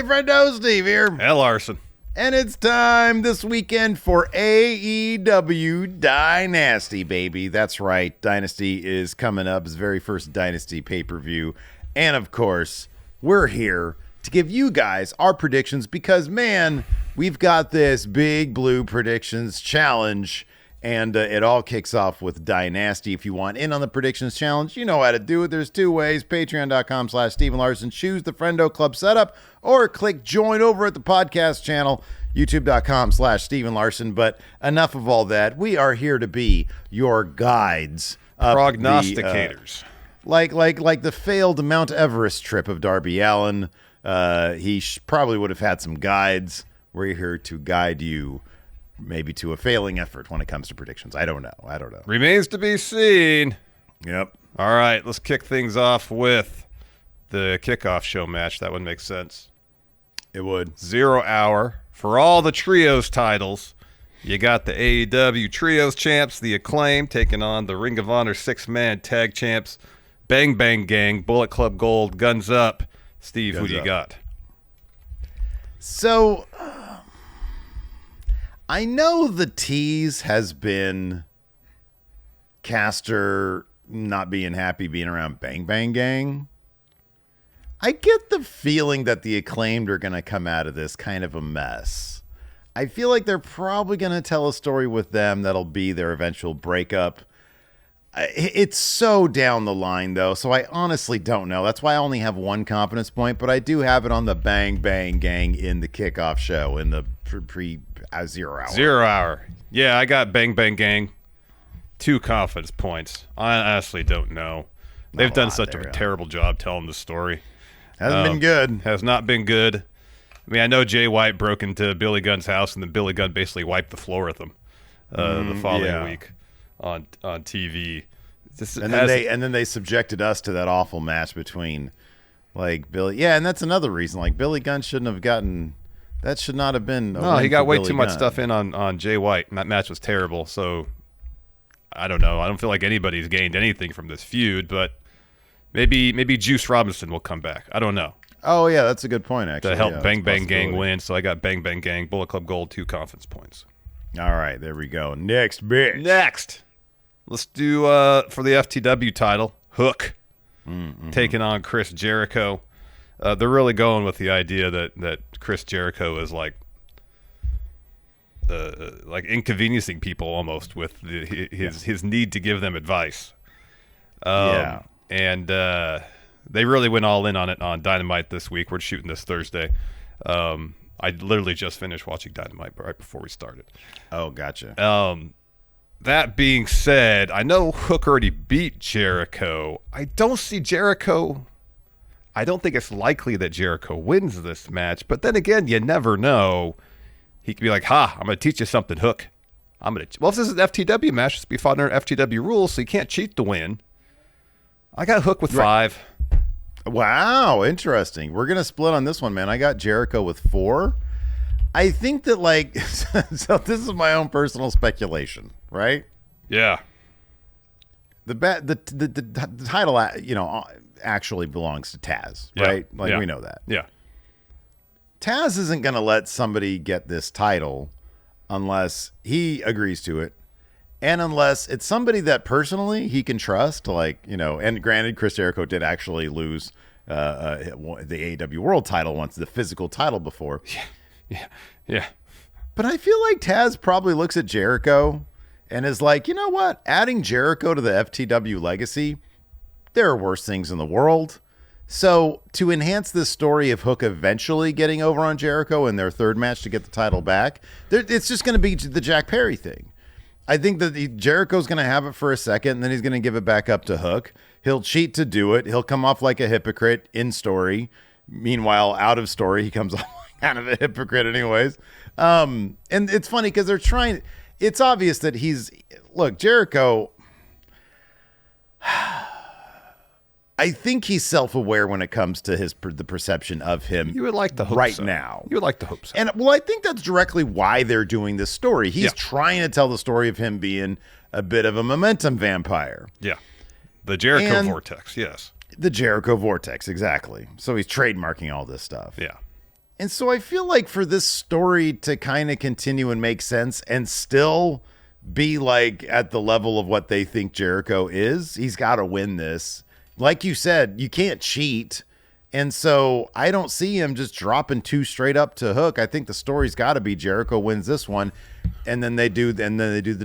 Hey, Friendo, Steve here. Hey, Larson. And it's time this weekend for AEW Dynasty, baby. That's right. Dynasty is coming up. It's the very first Dynasty pay-per-view. And, of course, we're here to give you guys our predictions because, man, we've got this Big Blue Predictions Challenge. And it all kicks off with Dynasty. If you want in on the predictions challenge, you know how to do it. There's two ways. Patreon.com/Steven Larson. Choose the Friendo Club setup or click join over at the podcast channel, YouTube.com/Steven Larson. But enough of all that. We are here to be your guides. Prognosticators. Like the failed Mount Everest trip of Darby Allin. He probably would have had some guides. We're here to guide you. Maybe to a failing effort when it comes to predictions. I don't know. Remains to be seen. Yep. All right, let's kick things off with the kickoff show match. That would make sense. It would. 0 hour. For all the trios titles, you got the AEW Trios champs, the Acclaim, taking on the Ring of Honor 6-man tag champs, Bang Bang Gang, Bullet Club Gold, Guns Up. Steve, who do you got? So... I know the tease has been Caster not being happy being around Bang Bang Gang. I get the feeling that the Acclaimed are going to come out of this kind of a mess. I feel like they're probably going to tell a story with them that'll be their eventual breakup. It's so down the line, though, so I honestly don't know. That's why I only have one confidence point, but I do have it on the Bang Bang Gang in the kickoff show in the pre-0 hour. 0 hour. Yeah, I got Bang Bang Gang. 2 confidence points. I honestly don't know. They've done such a terrible job telling the story. Hasn't been good. Has not been good. I mean, I know Jay White broke into Billy Gunn's house, and then Billy Gunn basically wiped the floor with him the following week on TV. And then they subjected us to that awful match between like Billy. Yeah, and that's another reason. Like Billy Gunn shouldn't have gotten. That should not have been. No, he got way too much stuff in on Jay White, and that match was terrible. So I don't know. I don't feel like anybody's gained anything from this feud, but maybe Juice Robinson will come back. I don't know. Oh yeah, that's a good point. Actually, to help Bang Bang Gang win. So I got Bang Bang Gang, Bullet Club Gold, 2 confidence points. All right, there we go. Next, bitch. Next. Let's do, for the FTW title, Hook, taking on Chris Jericho. They're really going with the idea that Chris Jericho is like inconveniencing people almost with his need to give them advice. And they really went all in on it on Dynamite this week. We're shooting this Thursday. I literally just finished watching Dynamite right before we started. Oh, gotcha. That being said, I know Hook already beat Jericho. I don't think it's likely that Jericho wins this match. But then again, you never know. He could be like, I'm going to teach you something, Hook. Well, if this is an FTW match, it's be fought under FTW rules, so you can't cheat to win. I got Hook with 5. Wow, interesting. We're going to split on this one, man. I got Jericho with 4. I think that, like, so this is my own personal speculation, right? Yeah. The title, actually belongs to Taz, right? We know that. Yeah. Taz isn't going to let somebody get this title unless he agrees to it, and unless it's somebody that personally he can trust, and granted, Chris Jericho did actually lose the AEW World title once, the physical title before. Yeah. But I feel like Taz probably looks at Jericho and is like, you know what? Adding Jericho to the FTW legacy, there are worse things in the world. So to enhance this story of Hook eventually getting over on Jericho in their 3rd match to get the title back, it's just going to be the Jack Perry thing. I think that Jericho's going to have it for a second, and then he's going to give it back up to Hook. He'll cheat to do it. He'll come off like a hypocrite in story. Meanwhile, out of story, he comes off kind of a hypocrite anyways. And it's funny because they're trying. It's obvious that Jericho, I think he's self-aware when it comes to the perception of him. You would like to hope right so. now. You would like to hope so. And I think that's directly why they're doing this story. He's trying to tell the story of him being a bit of a momentum vampire. Yeah. The Jericho Vortex, yes. The Jericho Vortex, exactly. So he's trademarking all this stuff. Yeah. And so I feel like for this story to kind of continue and make sense and still be like at the level of what they think Jericho is, he's got to win this. Like you said, you can't cheat. And so I don't see him just dropping 2 straight up to Hook. I think the story's got to be Jericho wins this one, and then they do the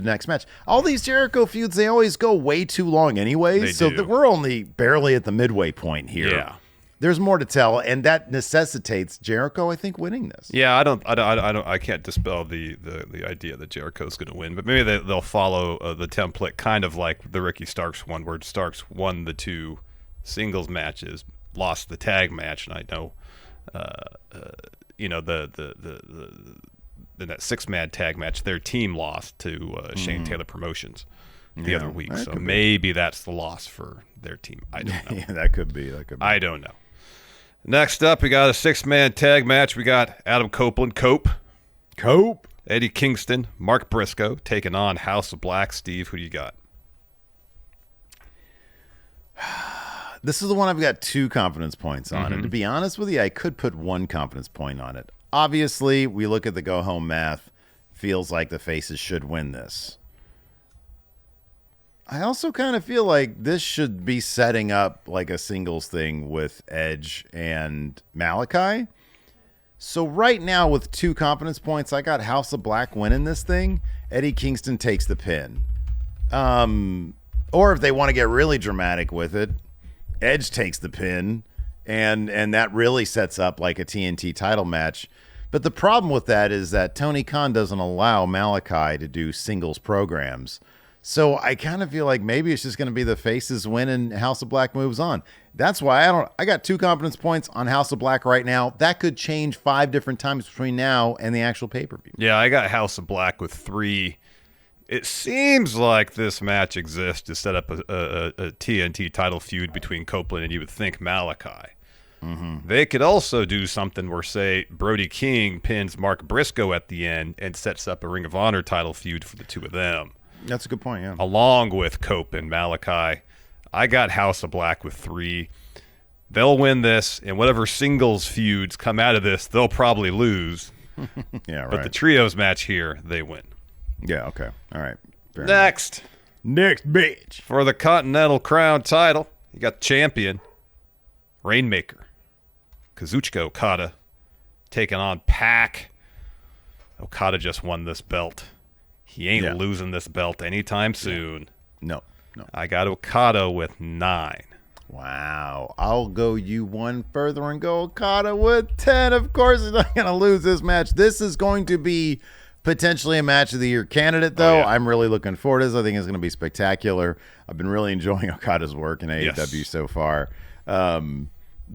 next match. All these Jericho feuds, they always go way too long anyway. We're only barely at the midway point here. Yeah. There's more to tell, and that necessitates Jericho, I think, winning this. Yeah, I can't dispel the idea that Jericho's going to win, but maybe they'll follow the template, kind of like the Ricky Starks one, where Starks won the 2 singles matches, lost the tag match, and I know, in that 6-man tag match, their team lost to Shane Taylor Promotions the other week, so maybe that's the loss for their team. I don't know. Yeah, that could be. I don't know. Next up, we got a 6-man tag match. We got Adam Copeland, Cope, Eddie Kingston, Mark Briscoe taking on House of Black. Steve, who do you got? This is the one I've got 2 confidence points on. And to be honest with you, I could put 1 confidence point on it. Obviously, we look at the go-home math. Feels like the faces should win this. I also kind of feel like this should be setting up like a singles thing with Edge and Malachi. So right now with 2 confidence points, I got House of Black winning this thing. Eddie Kingston takes the pin. Or if they want to get really dramatic with it, Edge takes the pin, and that really sets up like a TNT title match. But the problem with that is that Tony Khan doesn't allow Malachi to do singles programs. So I kind of feel like maybe it's just going to be the faces win and House of Black moves on. That's why I got 2 confidence points on House of Black right now. That could change 5 different times between now and the actual pay-per-view. Yeah, I got House of Black with 3. It seems like this match exists to set up a TNT title feud between Copeland and you would think Malachi. They could also do something where, say, Brody King pins Mark Briscoe at the end and sets up a Ring of Honor title feud for the 2 of them. That's a good point, yeah. Along with Cope and Malachi. I got House of Black with 3. They'll win this, and whatever singles feuds come out of this, they'll probably lose. Yeah, right. But the trios match here, they win. Yeah, okay. All right. Fair Next, bitch. for the Continental Crown title, you got the champion, Rainmaker, Kazuchika Okada, taking on Pac. Okada just won this belt. He ain't losing this belt anytime soon. No. I got Okada with 9. Wow. I'll go you 1 further and go Okada with 10. Of course, he's not going to lose this match. This is going to be potentially a match of the year candidate, though. I'm really looking forward to this. I think it's going to be spectacular. I've been really enjoying Okada's work in AEW so far.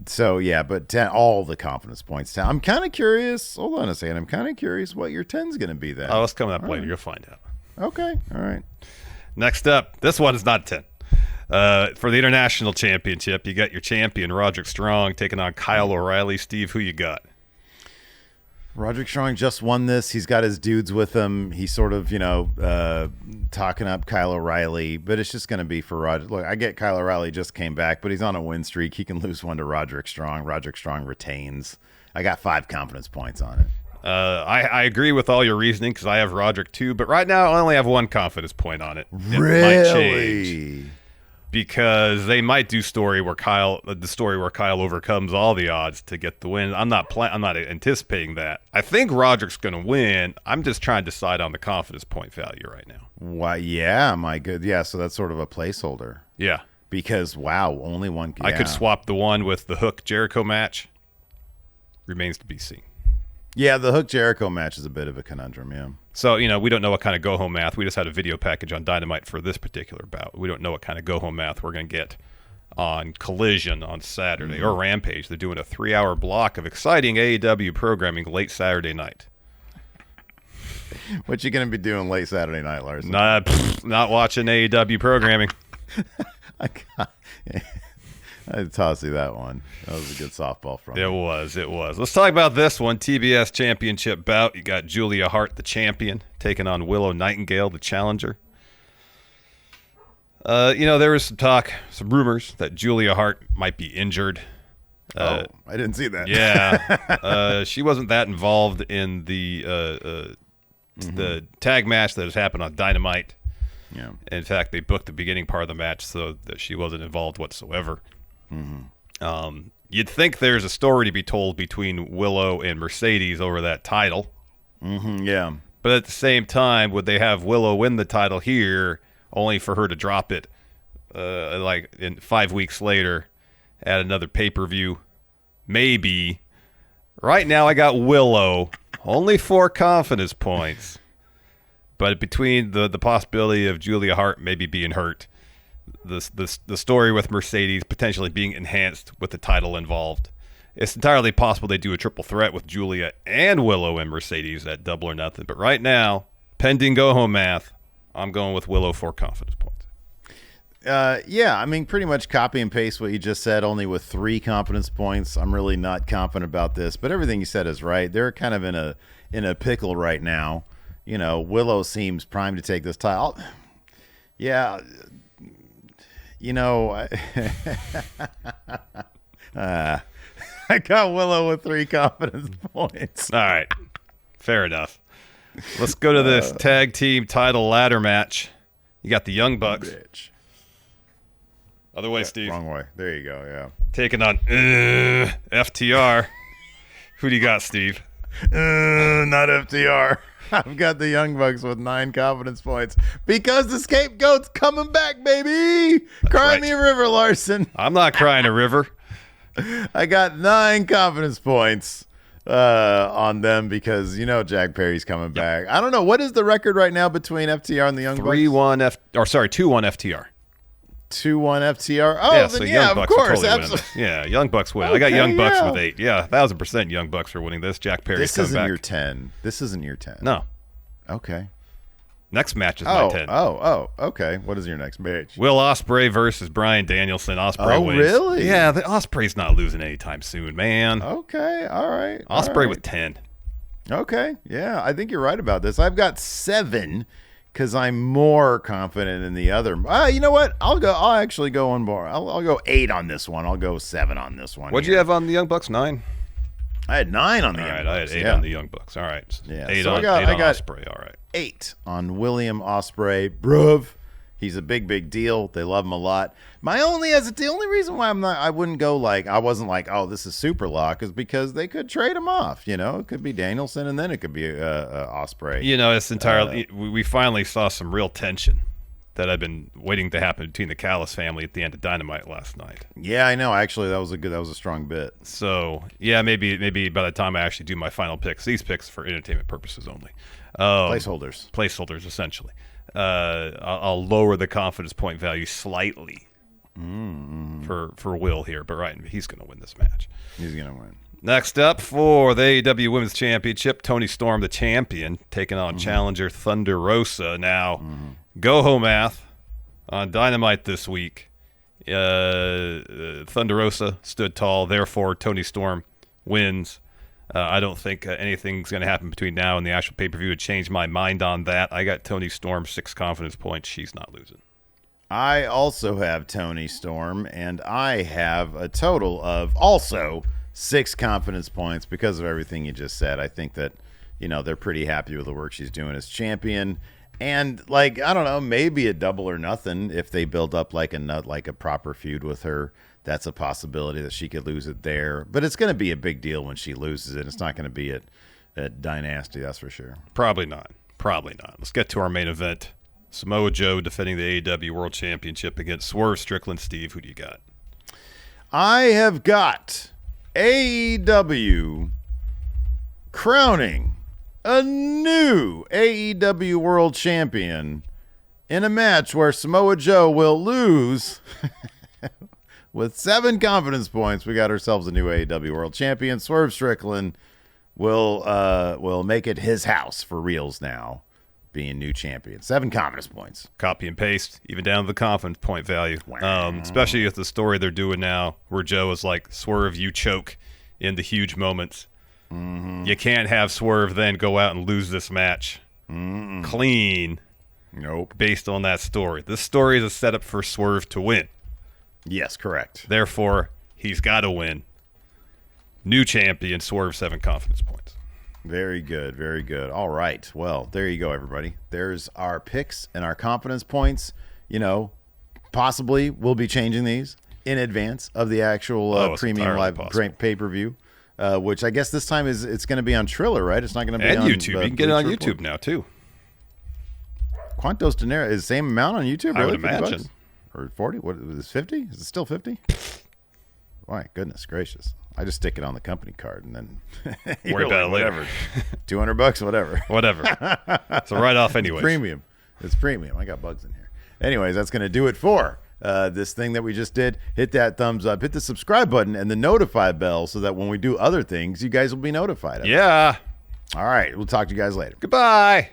So, yeah, but 10, all the confidence points. 10. I'm kind of curious. Hold on a second. I'm kind of curious what your 10's going to be then. Oh, it's coming up later. You'll find out. Okay. All right. Next up, this one is not 10. For the International Championship, you got your champion, Roderick Strong, taking on Kyle O'Reilly. Steve, who you got? Roderick Strong just won this. He's got his dudes with him. He's sort of, talking up Kyle O'Reilly, but it's just going to be for Roderick. Look, I get Kyle O'Reilly just came back, but he's on a win streak. He can lose 1 to Roderick Strong. Roderick Strong retains. I got 5 confidence points on it. I agree with all your reasoning because I have Roderick too, but right now I only have 1 confidence point on it. It might change because they might do the story where Kyle overcomes all the odds to get the win. I'm not anticipating that. I think Roderick's going to win. I'm just trying to decide on the confidence point value right now. Why? Yeah, my good. Yeah, so that's sort of a placeholder. Yeah, because only 1. Yeah. I could swap the one with the Hook Jericho match. Remains to be seen. Yeah, the Hook Jericho match is a bit of a conundrum, yeah. So, we don't know what kind of go-home math. We just had a video package on Dynamite for this particular bout. We don't know what kind of go-home math we're going to get on Collision on Saturday or Rampage. They're doing a 3-hour block of exciting AEW programming late Saturday night. What you going to be doing late Saturday night, Larson? Not watching AEW programming. I'd toss you that one. That was a good softball from It was. Let's talk about this one. TBS Championship bout. You got Julia Hart, the champion, taking on Willow Nightingale, the challenger. There was some talk, some rumors that Julia Hart might be injured. I didn't see that. Yeah. She wasn't that involved in the tag match that has happened on Dynamite. Yeah. In fact, they booked the beginning part of the match so that she wasn't involved whatsoever. You'd think there's a story to be told between Willow and Mercedes over that title. Yeah. But at the same time, would they have Willow win the title here only for her to drop it like in 5 weeks later at another pay-per-view? Maybe. Right now I got Willow. Only 4 confidence points. But between the possibility of Julia Hart maybe being hurt, the story with Mercedes potentially being enhanced with the title involved, it's entirely possible they do a triple threat with Julia and Willow and Mercedes at Double or Nothing. But right now, pending go-home math, I'm going with Willow 4 confidence points. Yeah, I mean, pretty much copy and paste what you just said, only with 3 confidence points. I'm really not confident about this, but everything you said is right. They're kind of in a pickle right now. You know, Willow seems primed to take this title. Yeah, you know, I got Willow with 3 confidence points. All right, fair enough. Let's go to this tag team title ladder match. You got the Young Bucks. Bitch. Other way, Steve. Wrong way. There you go, yeah. Taking on FTR. Who do you got, Steve? Not FTR. I've got the Young Bucks with 9 confidence points because the scapegoat's coming back, baby. Cry me a river, Larson. I'm not crying a river. I got 9 confidence points on them because, you know, Jack Perry's coming back. I don't know. What is the record right now between FTR and the Young Bucks? 2-1 FTR. 2-1 FTR. Oh, yeah, then so yeah, Young Bucks of course. Totally absolutely. Yeah, Young Bucks win. I got Young Bucks with 8. Yeah, 1,000% Young Bucks are winning this. Jack Perry's coming back. This isn't your 10. This isn't your 10. No. Okay. Next match is my 10. Okay. What is your next match? Will Ospreay versus Bryan Danielson. Ospreay wins. Really? Yeah, the Ospreay's not losing anytime soon, man. Okay, all right. Ospreay with 10. Okay, yeah, I think you're right about this. I've got 7 because I'm more confident in the other. You know what? I'll actually go one more. I'll go 8 on this one. I'll go 7 on this one. What'd you have on the Young Bucks? 9? I had 9 on the Young Bucks. All right, I had 8 on the Young Bucks. All right. Yeah, 8 so on Ospreay. All right. 8 on William Ospreay. Bruv. He's a big deal. They love him a lot. The only reason why I wasn't like, oh, this is super lock is because they could trade him off. You know, it could be Danielson and then it could be Ospreay. You know, it's entirely. We finally saw some real tension that had been waiting to happen between the Callis family at the end of Dynamite last night. Yeah, I know. Actually, that was a strong bit. So yeah, maybe by the time I actually do my final picks, these picks for entertainment purposes only. Placeholders, essentially. I'll lower the confidence point value slightly for Will here, but right, he's going to win this match. He's going to win. Next up for the AEW Women's Championship, Toni Storm, the champion, taking on challenger Thunder Rosa. Now, go-home math on Dynamite this week. Thunder Rosa stood tall, therefore Toni Storm wins. I don't think anything's going to happen between now and the actual pay-per-view to change my mind on that. I got Toni Storm 6 confidence points. She's not losing. I also have Toni Storm, and I have a total of also 6 confidence points because of everything you just said. I think that, you know, they're pretty happy with the work she's doing as champion. And, like, I don't know, maybe a Double or Nothing if they build up like a proper feud with her. That's a possibility that she could lose it there. But it's going to be a big deal when she loses it. It's not going to be at Dynasty, that's for sure. Probably not. Let's get to our main event. Samoa Joe defending the AEW World Championship against Swerve Strickland. Steve, who do you got? I have got AEW crowning a new AEW World Champion in a match where Samoa Joe will lose... With 7 confidence points, we got ourselves a new AEW World Champion. Swerve Strickland will make it his house for reals now, being new champion. 7 confidence points. Copy and paste, even down to the confidence point value. Especially with the story they're doing now, where Joe is like, Swerve, you choke in the huge moments. You can't have Swerve then go out and lose this match clean. Nope. Based on that story. This story is a setup for Swerve to win. Yes, correct. Therefore, he's got to win New champion, Swerve 7 confidence points. Very good. Very good. All right. Well, there you go, everybody. There's our picks and our confidence points. Possibly we'll be changing these in advance of the actual premium live pay-per-view, which I guess this time it's going to be on Triller, right? It's not going to be on YouTube. You can get it on YouTube now, too. Quantos Dinero is the same amount on YouTube? I really? would imagine. Or 40? What is it, 50? Is it still 50? My goodness gracious. I just stick it on the company card and then worry about it later. $200, whatever. Whatever. It's a write-off anyway. It's premium. I got bugs in here. Anyways, that's going to do it for this thing that we just did. Hit that thumbs up, hit the subscribe button and the notify bell so that when we do other things, you guys will be notified of it. Yeah. All right. We'll talk to you guys later. Goodbye.